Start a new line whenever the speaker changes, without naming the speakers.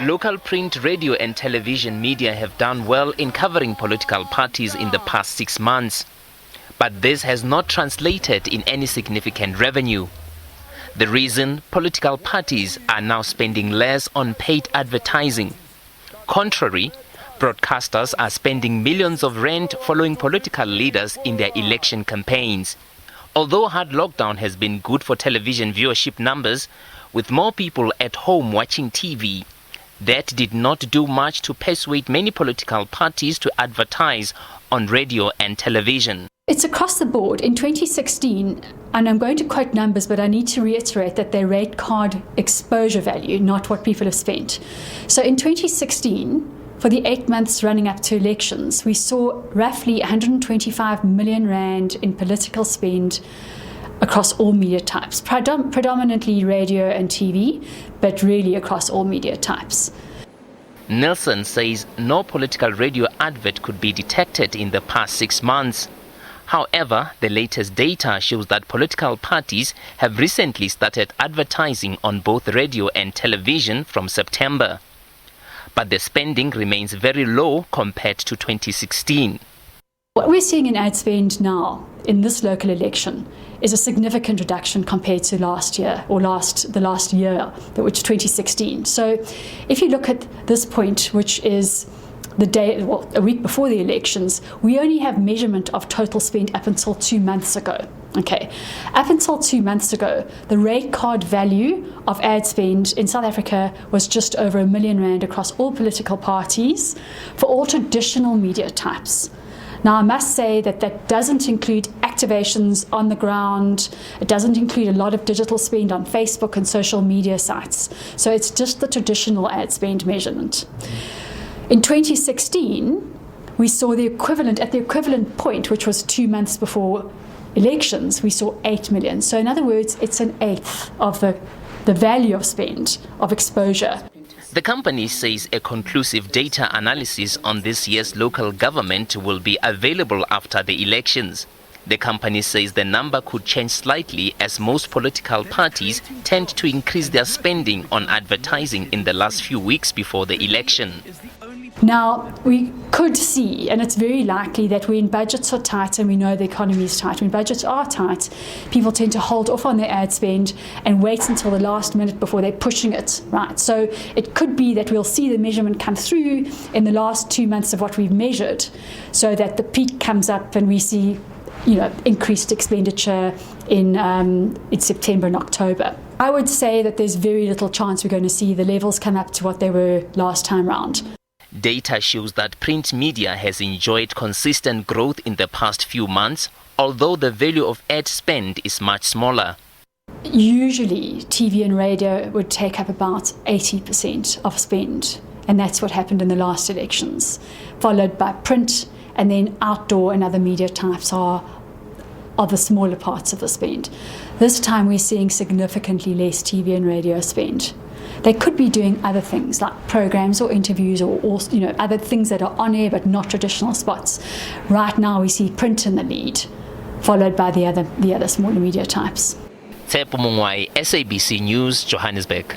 Local print, radio and television media have done well in covering political parties in the past 6 months. But this has not translated in any significant revenue. The reason, political parties are now spending less on paid advertising. Contrary, broadcasters are spending millions of rand following political leaders in their election campaigns. Although hard lockdown has been good for television viewership numbers, with more people at home watching TV, that did not do much to persuade many political parties to advertise on radio and television.
It's across the board. In 2016, and I'm going to quote numbers, but I need to reiterate that they rate card exposure value, not what people have spent. So in 2016, for the 8 months running up to elections, we saw roughly 125 million rand in political spend across all media types, predominantly radio and TV, but really across all media types.
Nielsen says no political radio advert could be detected in the past 6 months. However, the latest data shows that political parties have recently started advertising on both radio and television from September. But the spending remains very low compared to 2016.
What we're seeing in ad spend now in this local election is a significant reduction compared to last year, or the last year, which is 2016. So if you look at this point, which is the day, a week before the elections, we only have measurement of total spend up until 2 months ago. Okay, up until 2 months ago, the rate card value of ad spend in South Africa was just over R1 million across all political parties for all traditional media types. Now, I must say that that doesn't include activations on the ground. It doesn't include a lot of digital spend on Facebook and social media sites. So it's just the traditional ad spend measurement. In 2016, we saw the equivalent, at the equivalent point, which was 2 months before elections, we saw 8 million. So in other words, it's an eighth of the value of spend, of exposure.
The company says a conclusive data analysis on this year's local government will be available after the elections. The company says the number could change slightly as most political parties tend to increase their spending on advertising in the last few weeks before the election.
Now, we could see, and it's very likely that when budgets are tight, and we know the economy is tight, when budgets are tight, people tend to hold off on their ad spend and wait until the last minute before they're pushing it, right? So it could be that we'll see the measurement come through in the last 2 months of what we've measured, so that the peak comes up and we see, increased expenditure in September and October. I would say that there's very little chance we're going to see the levels come up to what they were last time round.
Data shows that print media has enjoyed consistent growth in the past few months, although the value of ad spend is much smaller.
Usually, TV and radio would take up about 80% of spend, and that's what happened in the last elections, followed by print, and then outdoor and other media types are the smaller parts of the spend. This time we're seeing significantly less TV and radio spend. They could be doing other things like programs or interviews or other things that are on air but not traditional spots. Right now we see print in the lead, followed by the other smaller media types.
SABC News, Johannesburg.